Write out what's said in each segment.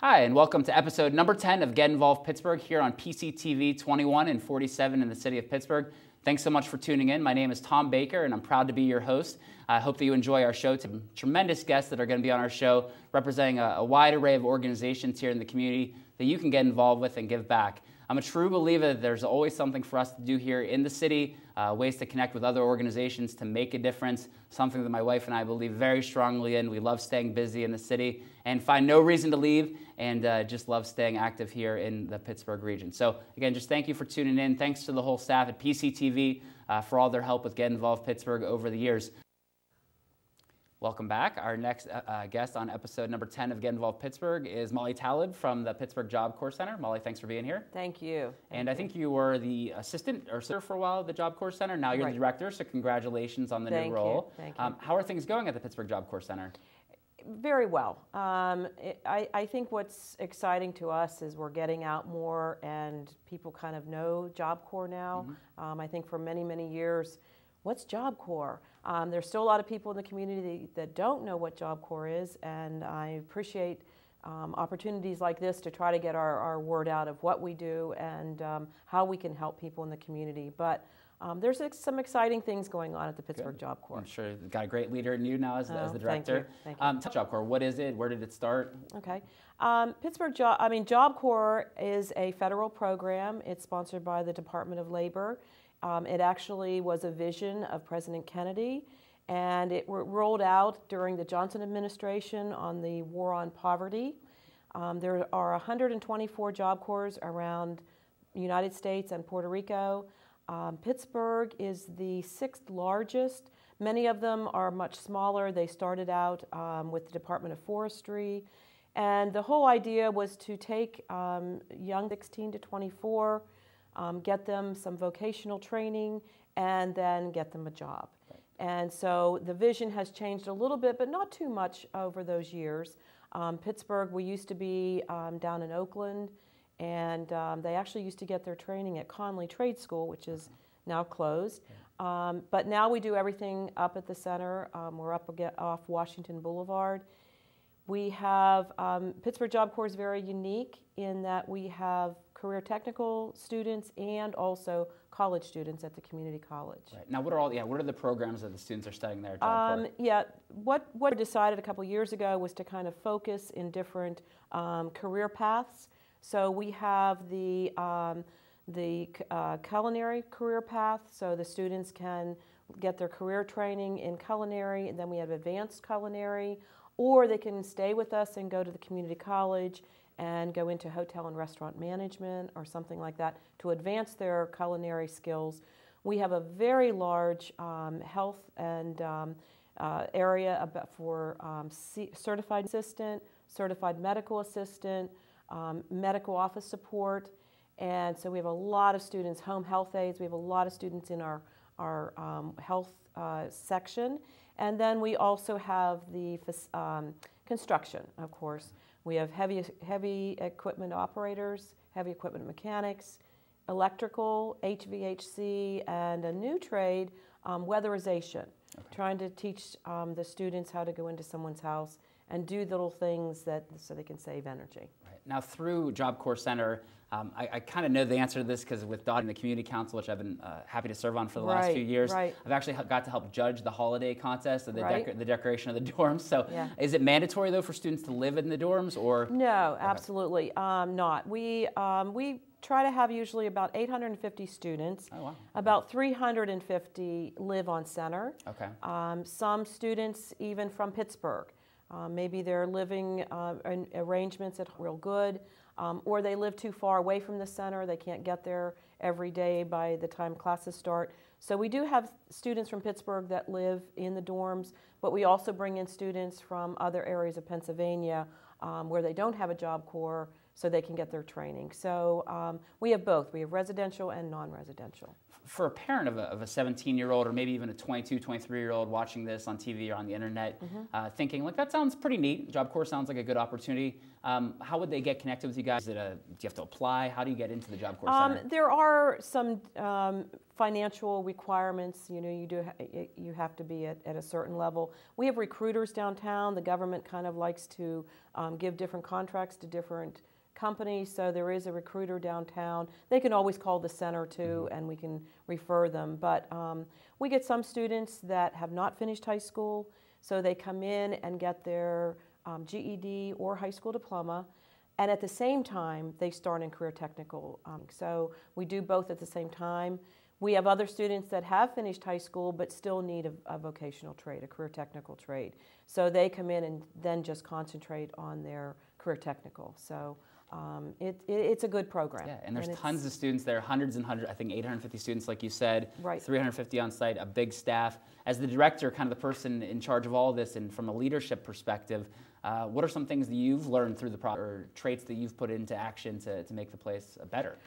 Hi, and welcome to episode number 10 of Get Involved Pittsburgh here on PCTV 21 and 47 in the city of Pittsburgh. Thanks so much for tuning in. My name is Tom Baker, and I'm proud to be your host. I hope that you enjoy our show. Some tremendous guests that are going to be on our show, representing a wide array of organizations here in the community that you can get involved with and give back. I'm a true believer that there's always something for us to do here in the city, ways to connect with other organizations to make a difference, something that my wife and I believe very strongly in. We love staying busy in the city and find no reason to leave, and just love staying active here in the Pittsburgh region. So again, just thank you for tuning in. Thanks to the whole staff at PCTV for all their help with Get Involved Pittsburgh over the years. Welcome back. Our next guest on episode number 10 of Get Involved Pittsburgh is Molly Taleb from the Pittsburgh Job Corps Center. Molly, thanks for being here. Thank you. I think you were the assistant or sir for a while at the Job Corps Center. Now you're the director, so congratulations on the new role. Thank you. How are things going at the Pittsburgh Job Corps Center? Very well. I think what's exciting to us is we're getting out more and people kind of know Job Corps now. I think for many, many years, what's Job Corps? There's still a lot of people in the community that don't know what Job Corps is, and I appreciate opportunities like this to try to get our word out of what we do and how we can help people in the community. But there's some exciting things going on at the Pittsburgh Job Corps. I'm sure you've got a great leader in you now as the director. Thank you. Tell Job Corps, what is it? Where did it start? Okay. Job Corps is a federal program. It's sponsored by the Department of Labor. It actually was a vision of President Kennedy, and it rolled out during the Johnson administration on the war on poverty. There are 124 Job Corps around the United States and Puerto Rico. Pittsburgh is the 6th largest. Many of them are much smaller. They started out with the Department of Forestry, and the whole idea was to take young 16 to 24, get them some vocational training, and then get them a job. Right. And so the vision has changed a little bit, but not too much over those years. Pittsburgh, we used to be down in Oakland, and they actually used to get their training at Conley Trade School, which is now closed. But now we do everything up at the center. We're up off Washington Boulevard. We have, Pittsburgh Job Corps is very unique in that we have career technical students and also college students at the community college. Right. Now, what are the programs that the students are studying there at Job Corps? What we decided a couple years ago was to kind of focus in different career paths. So we have the culinary career path, so the students can get their career training in culinary, and then we have advanced culinary, or they can stay with us and go to the community college and go into hotel and restaurant management or something like that to advance their culinary skills. We have a very large health and area for certified assistant, certified medical assistant, medical office support, and so we have a lot of students, home health aides. We have a lot of students in our health section. And then we also have the construction, of course. We have heavy equipment operators, heavy equipment mechanics, electrical, HVAC, and a new trade, weatherization. Okay. Trying to teach the students how to go into someone's house and do little things so they can save energy. Right. Now, through Job Corps Center, I kind of know the answer to this because with Dot in the Community Council, which I've been happy to serve on for the last few years, I've actually got to help judge the holiday contest of the decoration of the dorms. So is it mandatory, though, for students to live in the dorms? Or no, absolutely not. We try to have usually about 850 students. Oh, wow. About 350 live on center. Okay. Some students even from Pittsburgh. Maybe they're living in arrangements at real good, or they live too far away from the center. They can't get there every day by the time classes start. So we do have students from Pittsburgh that live in the dorms, but we also bring in students from other areas of Pennsylvania where they don't have a Job Corps, so they can get their training. So we have both. We have residential and non-residential. For a parent of a 17-year-old or maybe even a 22, 23-year-old watching this on TV or on the internet, thinking, like, that sounds pretty neat. Job Corps sounds like a good opportunity. How would they get connected with you guys? Do you have to apply? How do you get into the Job Corps Center? There are some financial requirements. You know, you have to be at a certain level. We have recruiters downtown. The government kind of likes to give different contracts to different companies, so there is a recruiter downtown. They can always call the center too, and we can refer them. But we get some students that have not finished high school, so they come in and get their GED or high school diploma, and at the same time they start in career technical. So we do both at the same time. We have other students that have finished high school but still need a vocational trade, a career technical trade. So they come in and then just concentrate on their career technical. So it's a good program. Yeah, and there's tons of students there, hundreds and hundreds, I think 850 students like you said, right. 350 on site, a big staff. As the director, kind of the person in charge of all this, and from a leadership perspective, what are some things that you've learned through the process, or traits that you've put into action to make the place better?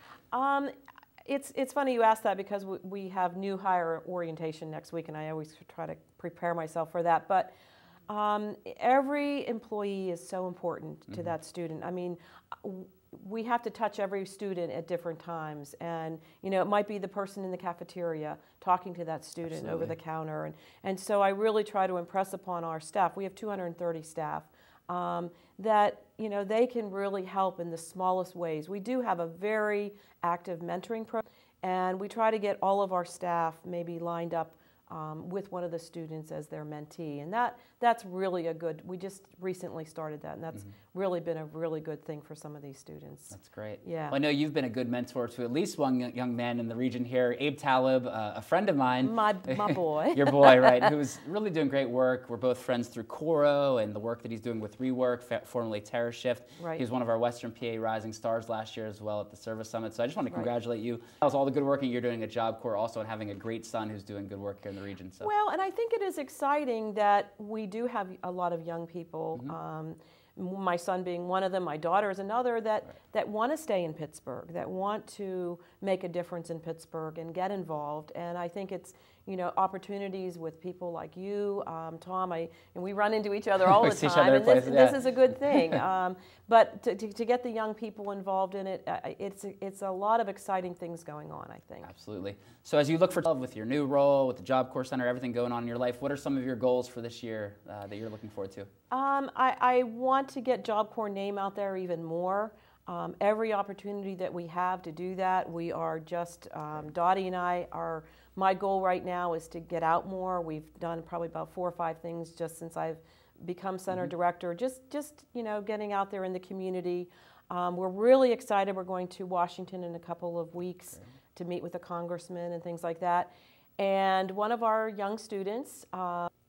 It's funny you ask that, because we have new hire orientation next week, and I always try to prepare myself for that. But every employee is so important to that student. I mean, we have to touch every student at different times, and you know, it might be the person in the cafeteria talking to that student Absolutely. over the counter, and so I really try to impress upon our staff. We have 230 staff. That you know, they can really help in the smallest ways. We do have a very active mentoring program, and we try to get all of our staff maybe lined up with one of the students as their mentee, and that's really a good. We just recently started that, and that's really been a really good thing for some of these students. That's great. Yeah. Well, I know you've been a good mentor to at least one young man in the region here, Abe Taleb, a friend of mine. My boy. Your boy, right? Who's really doing great work. We're both friends through Coro and the work that he's doing with Rework, formerly Terra Shift. Right. He was one of our Western PA Rising Stars last year as well at the Service Summit. So I just want to congratulate you. That was all the good work you're doing at Job Corps, also, and having a great son who's doing good work here in the region. So. Well, and I think it is exciting that we do have a lot of young people, my son being one of them, my daughter is another, that want to stay in Pittsburgh, that want to make a difference in Pittsburgh and get involved. And I think it's, you know, opportunities with people like you, Tom, and we run into each other all the time, and this is a good thing. But to get the young people involved in it, it's a lot of exciting things going on, I think. Absolutely. So as you look for love with your new role, with the Job Corps Center, everything going on in your life, what are some of your goals for this year that you're looking forward to? I want to get Job Corps name out there even more. Every opportunity that we have to do that, we are just, Dottie and I are, my goal right now is to get out more. We've done probably about 4 or 5 things just since I've become center director, just you know, getting out there in the community. We're really excited. We're going to Washington in a couple of weeks to meet with the congressman and things like that. And one of our young students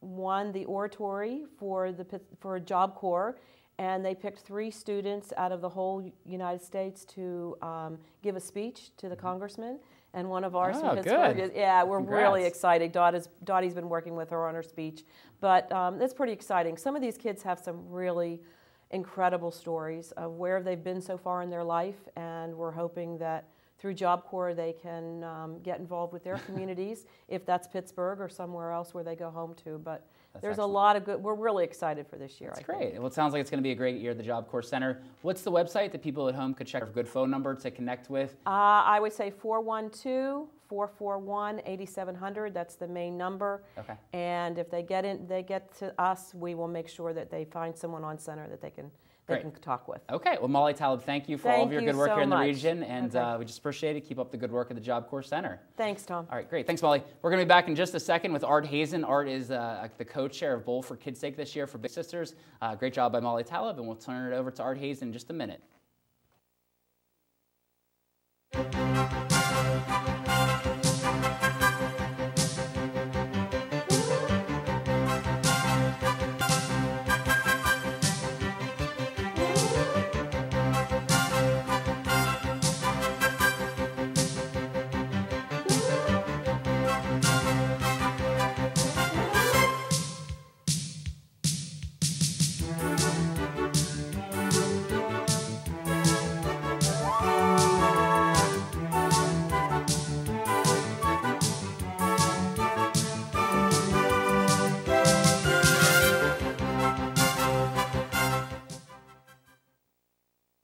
won the oratory for Job Corps, and they picked 3 students out of the whole United States to give a speech to the congressman. And one of ours from Pittsburgh is, yeah, we're really excited. Dottie's been working with her on her speech, but that's pretty exciting. Some of these kids have some really incredible stories of where they've been so far in their life, and we're hoping that through Job Corps they can get involved with their communities, if that's Pittsburgh or somewhere else where they go home to. But there's a lot of good, we're really excited for this year. That's great. Well, it sounds like it's going to be a great year at the Job Corps Center. What's the website that people at home could check, a good phone number to connect with? I would say 412-441-8700. That's the main number. Okay. And if they get to us, we will make sure that they find someone on center that they can talk with. Okay. Well, Molly Taleb, thank you for all of your good work here in the region, and we just appreciate it. Keep up the good work at the Job Corps Center. Thanks, Tom. All right, great. Thanks, Molly. We're going to be back in just a second with Art Hazen. Art is the co-chair of Bowl for Kids' Sake this year for Big Sisters. Great job by Molly Taleb, and we'll turn it over to Art Hazen in just a minute.